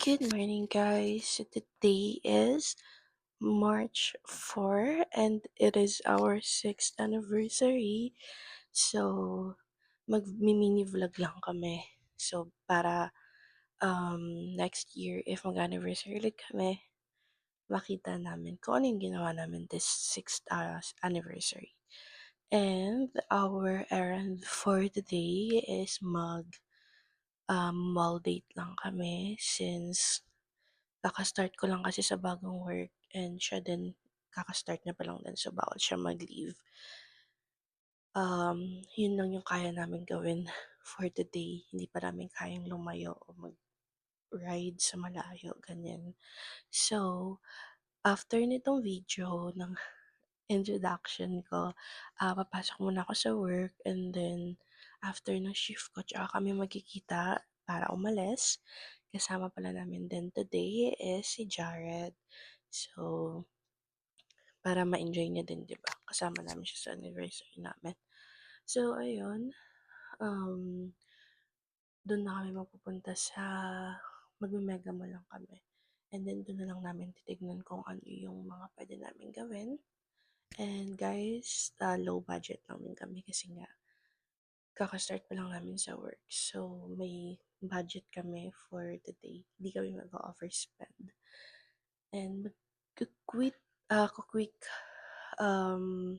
Good morning, guys. Today is March 4 and it is our 6th anniversary. So, mag-mini vlog lang kami. So, para next year, if mag-anniversary ulit kami, makita namin kung ano yung ginawa namin this 6th anniversary. And our errand for today is mall date lang kami since kaka-start ko lang kasi sa bagong work and siya din kaka-start niya pa lang din so bawal siya mag-leave. Yun lang yung kaya namin gawin for today. Hindi pa namin kayang lumayo o mag-ride sa malayo, ganyan. So, after nitong video ng introduction ko, papasok muna ako sa work and then after ng shift ko tsaka kami magkikita para umalis. Kasama pala namin din today is si Jared. So, para ma-enjoy niya din, 'di ba? Kasama namin siya sa anniversary namin. So, ayun, um, dun na kami mapupunta sa magme-mega mall lang kami. And then, dun na lang namin titignan kung ano yung mga pwede namin gawin. And guys, low budget lang din kami kasi nga kaka-start pa lang namin sa work. So, may budget kami for the day. Hindi kami mag-overspend. And quick um,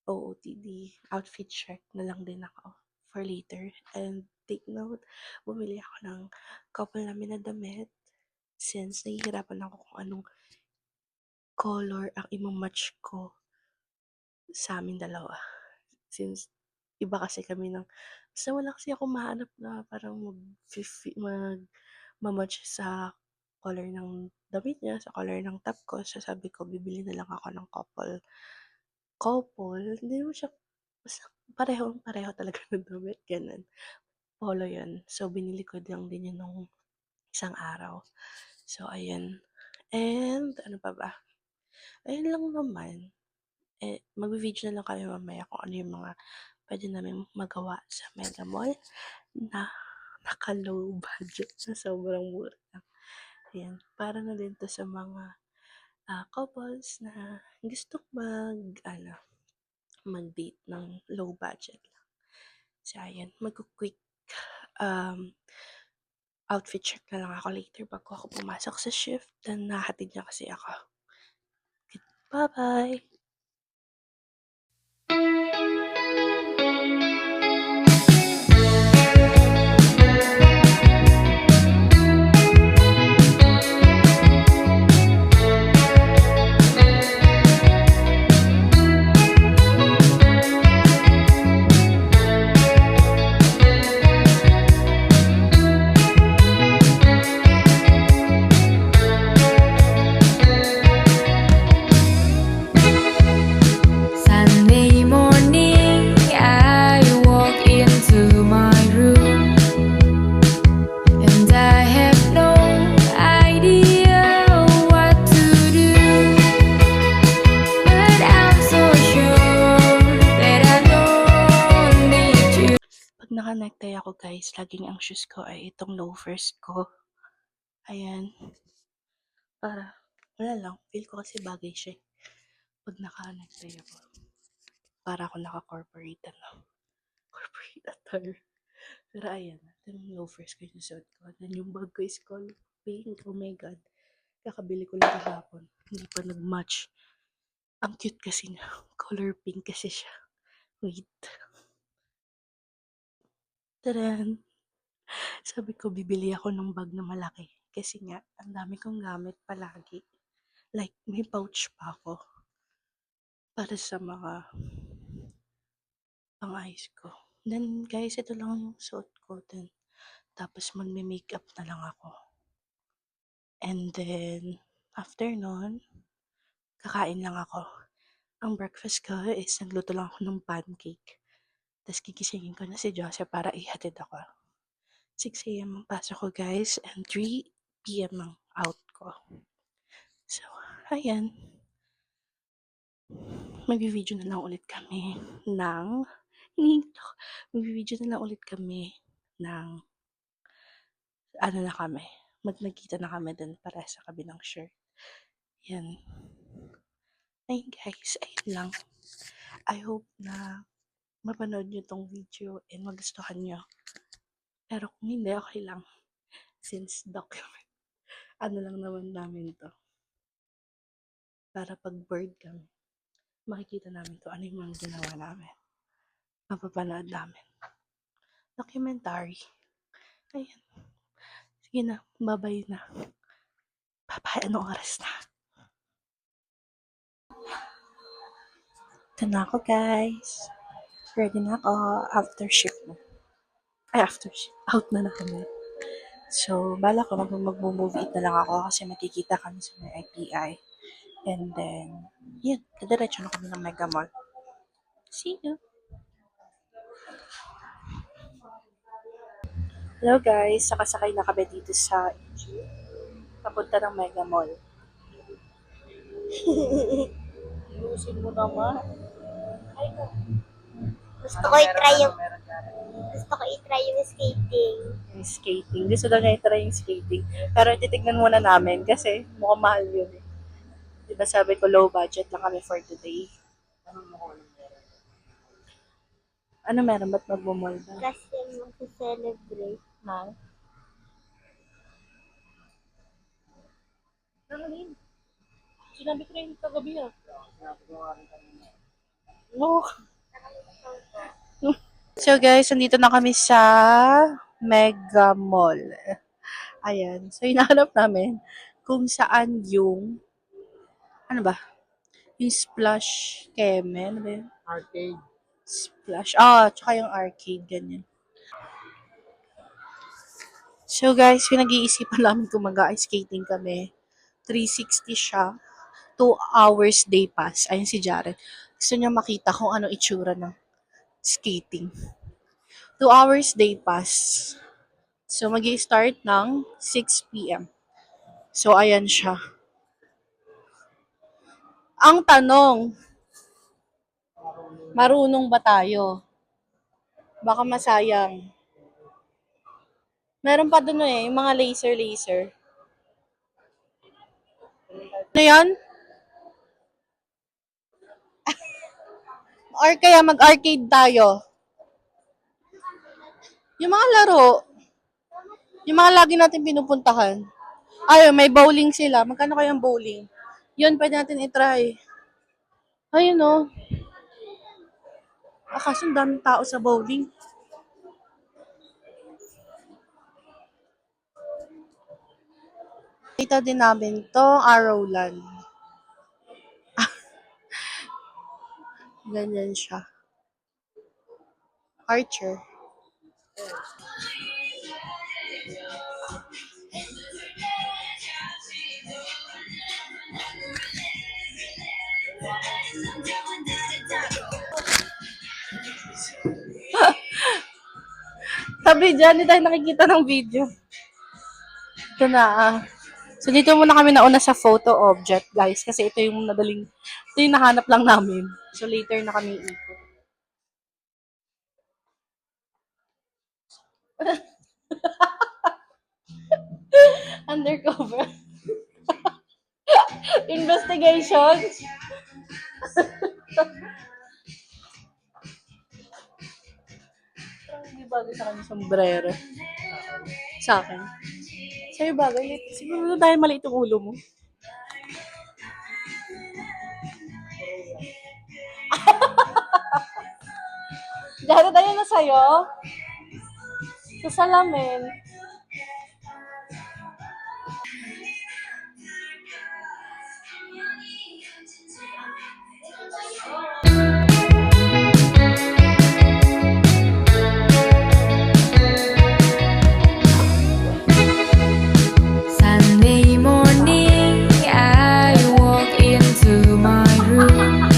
OOTD outfit check na lang din ako for later. And take note, bumili ako ng couple namin na damit since nahihirapan ako kung anong color ang imam-match ko sa amin dalawa. Since iba kasi kami ng basta wala kasi akong mahanap na parang mag-ma-match sa color ng damit niya, sa color ng top ko. So sabi ko, bibili na lang ako ng couple, hindi naman siya basta parehong-pareho talaga ng damit, gano'n. Polo 'yun. So, binili ko lang din 'yun nung isang araw. So, ayun. And ano pa ba? Ayun lang naman. Magvi-video na lang kami mamaya kung ano yung mga puwede naming magawa sa Mega Mall na naka-low budget na sobrang mura lang. Ayan, para na din 'to sa mga, couples na gustong mag-ano, mag-date ng low budget lang. So, ayan, magku-quick, um, outfit check na lang ako later bago ako pumasok sa shift. Then, nahahatid niya kasi ako. Bye-bye! Sunday morning, I walk into my room, and I have no idea what to do. But I'm so sure that I don't need you. Pag naka-necktie ako guys, laging ang shoes ko ay itong loafers ko. Ayan. Para, wala lang. Feel ko kasi bagay siya. Pag naka-necktie ako. Para ako naka-corporate corporate attire. Pero ayan, ito yung loafers ko yung suot ko. Then yung bag ko is color pink. Oh my god. Kakabili ko lang kahapon. Hindi pa nag-match. Ang cute kasi niya. Color pink kasi siya. Wait. Taran! Sabi ko, bibili ako ng bag na malaki. Kasi nga, ang dami kong gamit palagi. Like, may pouch pa ako. Para sa mga pang-ayos ko. Then, guys, ito lang yung suot ko. Then, tapos magme-makeup na lang ako. And then, after nun, kakain lang ako. Ang breakfast ko is nagluto lang ako ng pancake. Tapos gigisingin ko na si Joseph para ihatid ako. 6 a.m. ang pasok ko guys and 3 p.m. ang out ko. So, ayan. Magvi-video na lang ulit kami ng magvi-video na lang ulit kami ng ano na kami. nagkita na kami din para sa kabilang shirt. Yan. Ayun guys, ayun lang. I hope na mapanood nyo tong video and magustuhan nyo. Pero kung hindi, okay lang. Since document, ano lang naman namin to. Para pag bored kami, makikita namin kung ano yung mga ginawa namin. Mapapanood namin. Documentary. Ayan. Sige na, babay na. Bye-bye, anong oras na? Ito na ako guys. Ready na ako. After shift na. Ay, after shift. Out na na kami. So, bala ko mag-move it na lang ako kasi makikita kami sa may IPI. And then, yun, kadiretso na kami ng Mega Mall. See you! Hello guys, sakasakay na kami dito sa jeep. Papunta ng Mega Mall. Iusin mo naman. Ay, Gusto ko i-try yung skating. yung skating. Gusto daw niya i-try yung skating. Pero titignan muna namin kasi mukhang mahal yun eh. Diba sabi ko low budget lang kami for today. Ano meron? Ba't magmumall ba? Kasi mag-celebrate. Ha? Nangalin. Sinabi ko na yung kagabi ah. No. So guys, nandito na kami sa Mega Mall. Ayan. So hinahanap namin kung saan yung ano ba? Yung Splash Keme. Ano ba yun? Arcade. Splash. Tsaka yung arcade. Ganyan. So guys, pinag-iisipan namin kung mag-ice skating kami. 360 siya. 2 hours day pass. Ayun si Jared. Gusto niya makita kung ano itsura ng skating. 2 hours day pass. So, mag-i-start ng 6 p.m. So, ayan siya. Ang tanong, marunong ba tayo? Baka masayang. Meron pa dun eh, yung mga laser. Ano yan? Or kaya mag-arcade tayo. Yung mga laro, yung mga lagi natin pinupuntahan. Ay, may bowling sila. Magkano kayang bowling? Yun, pwede natin i-try. Ayun o. Kaso ang daming tao sa bowling. Kita din namin to, Arrowland. Ganyan siya. Archer. Sabi dyan, hindi tayo nakikita ng video. Ito na So, dito muna kami nauna sa photo object, guys. Kasi ito yung nahanap lang namin. So, later na kami ikot. Undercover. Investigation. Hindi bagay sa kanya sombrero. Sa akin. Sa'yo bagay. Siguro dahil maliit yung ulo mo. Jared, ayun na sa'yo. Sa salamin. Sunday morning, I walk into my room,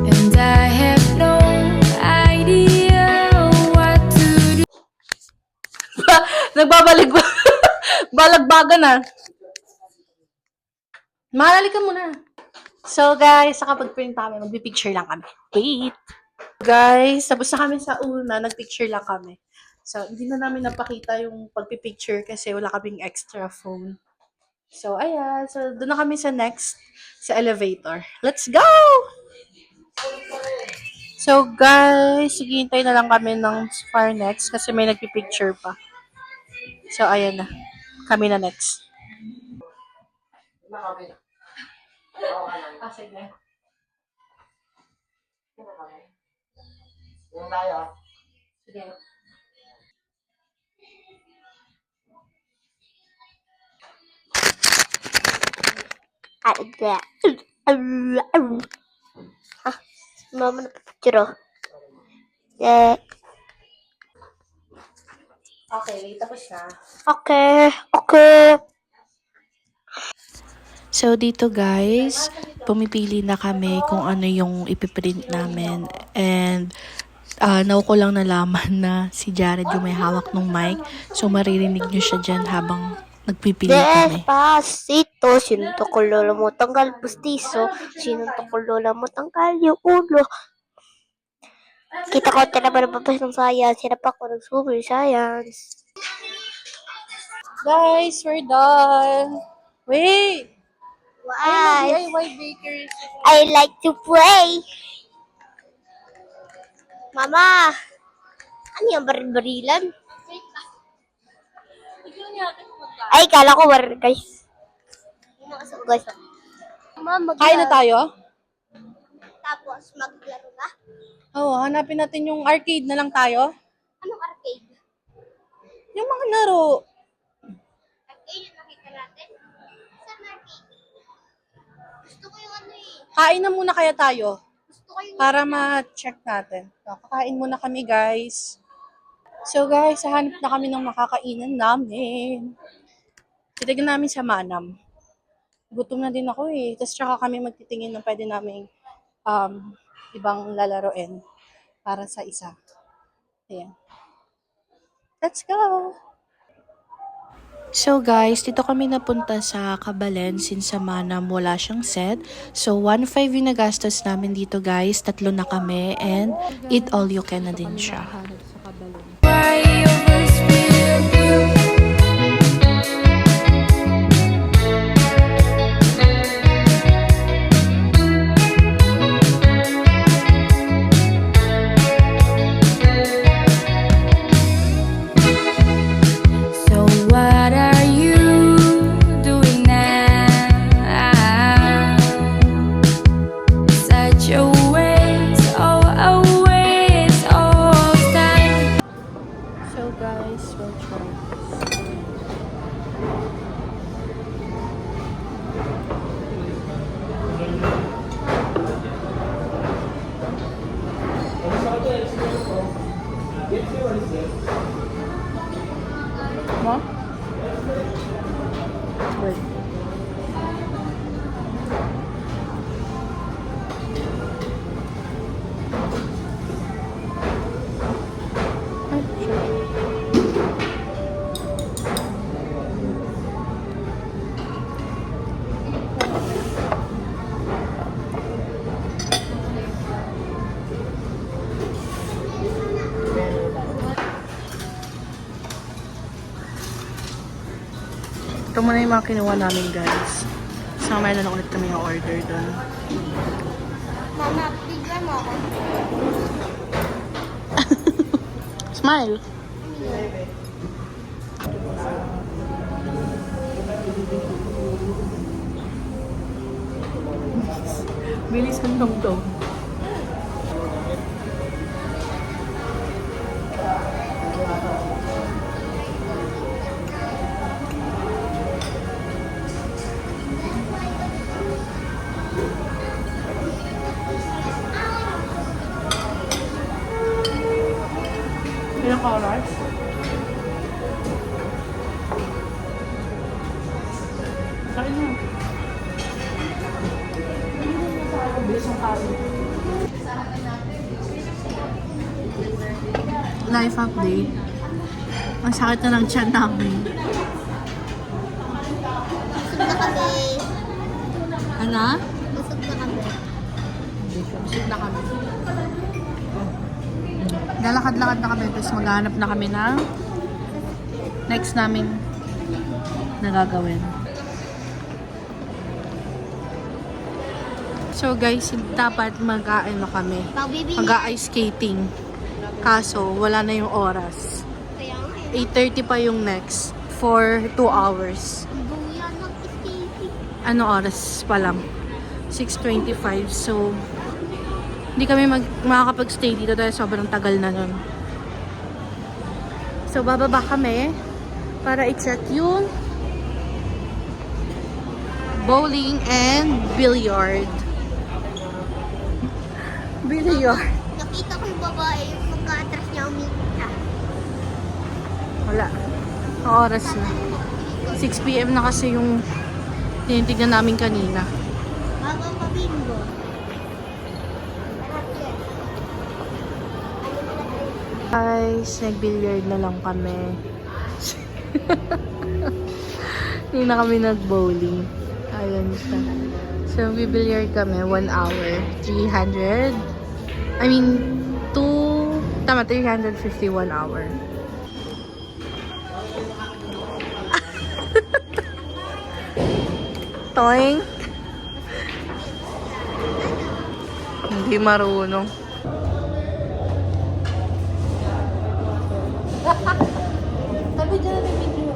and I have no idea what to do. Nagbabalik ba? Balagbagan na. Mahalali ka muna. So guys, nakapag-print kami. Magpipicture lang kami. Wait. Guys, tapos na kami sa una. Nagpicture lang kami. So, hindi na namin napakita yung pagpipicture kasi wala kaming extra phone. So, ayan. So, doon na kami sa next, sa elevator. Let's go! So, guys, hihintay na lang kami ng far next kasi may nagpipicture pa. So, ayan na. Kami na next. Ah, sige. Sige. Ha? Mama na picture oh. Yeah. Okay, tapos na. Okay. Okay. So, dito guys, pumipili na kami kung ano yung ipiprint namin. And, now ko lang nalaman na si Jared yung may hawak ng mic. So, maririnig nyo siya dyan habang nagpipili kami. Despacito, sinuntok ko lola mo tanggal pustiso, sinuntok ko lola mo tanggal yung ulo. Kita ko talaga nababas ng science, hirap ako ng super science. Guys, we're done. Wait! Why? DIY bakery. I like to play. Mama, ano yung baril-barilan? Ay, kala ko baril, guys. Guys. Mama, Kain na tayo? Tapos, maglaro na? Oo, hanapin natin yung arcade na lang tayo. Anong arcade? Yung mga laro. Arcade yung nakita natin? Saan arcade? Gusto ko yung ano eh. Kain na muna kaya tayo Gusto ko yung... para ma-check natin. So, kakain muna kami, guys. So, guys, hahanap na kami ng makakainan namin. Titignan namin sa Manam. Gutom na din ako eh. Tapos tsaka kami magtitingin ng pwede namin ibang lalaroin para sa isa. Ayan. Let's go! So guys, dito kami napunta sa Kabalen since sa Manam wala siyang set. So 1.5 yung nagastos namin dito guys. 3 na kami and eat all you can na din siya. Why you always feel blue? So what are you doing now? Such a waste, oh a waste of time. So guys, we'll try. Mo? Wait. Ay, sure. Ito muna yung mga kinuha namin guys. So, mamaya na lang ulit kami yung order doon. Mama, bigyan mo ako. Smile! Bilis ng dong-dong. Ilang oras? Kain na. Bilis ang kain. Life update. Ang sakit na ng tiyan namin. Busog na kami. Ano? Busog na kami. Busog na kami. Lalakad-lakad na kami, tapos maghahanap na kami ng next naming nagagawin. So guys, dapat mag-ano kami, mag-ice skating. Kaso, wala na yung oras. Kaya nga 8:30 pa yung next for 2 hours. buya ng itik. Ano oras pa lang? 6:25. So, hindi kami makakapag-stay dito dahil sobrang tagal na nun. So, bababa kami para i-check yung bowling and billiard. Billiard. Nakita ko yung babae, yung pagka-atras niya umiita. Wala. Ang oras na. 6 PM na kasi yung tinitignan namin kanina. Habang pabingo. Guys, nag-billiard na lang kami. Hindi na kami nag-bowling. Ayun siya. So, bibilyard kami 1 hour. 300. I mean, 350 1 hour. Toing. Hindi marunong. Tabi dyan na video.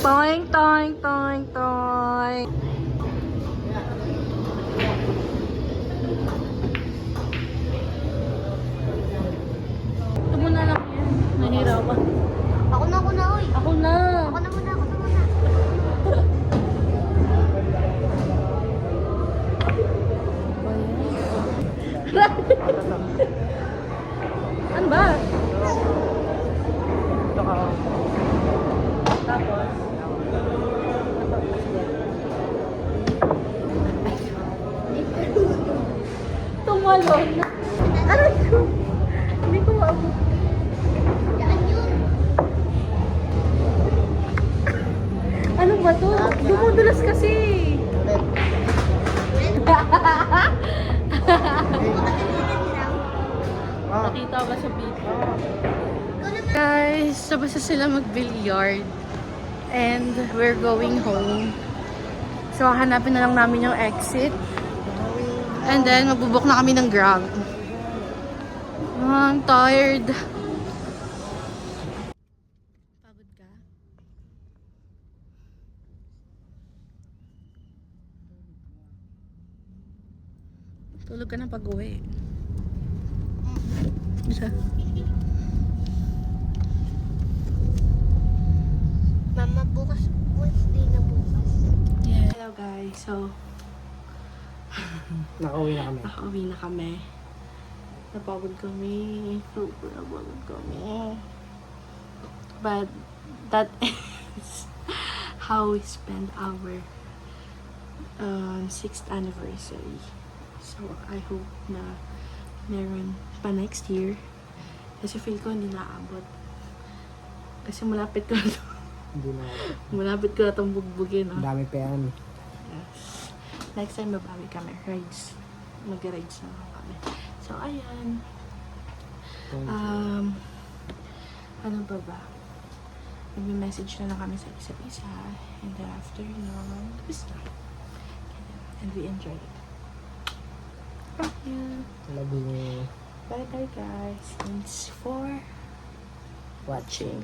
Toing, toing, toing, toing. Ito muna lang yan. Nahirapan. Ako na, oy. Ako na. Ako na muna. Ano ba? Tapos? Tumalon. Aray ko. Hindi ko maabot. Yan yun. Ano ba to? Dumudulas kasi. Nakita ba sa video? Guys, sabay sila mag-billiard. And we're going home. So, hanapin na lang namin yung exit. And then, magbubuk na kami ng Grab. I'm tired. Pagod ka? Tulog ka na pag-uwi. Isa. Mama, bukas. Wednesday na bukas. Yeah. Hello guys. So, Nakauwi na kami. nakauwi na kami. Napagod kami. Super napagod kami. But, that is how we spend our 6th anniversary. So, I hope na meron pa next year. Kasi feel ko hindi naabot. Kasi malapit ko na Hindi na. malapit ko na itong bugbugin. Ang dami pa yan. Yes. Next time, mabawi kami. Rides. Mag-rides na lang kami. So, ayan. Ano ba ba? Nag-message na lang kami sa isa't isa. And then after, tapos na. And we enjoy it. Thank you. Love you. Bye-bye, guys. Thanks for Watching.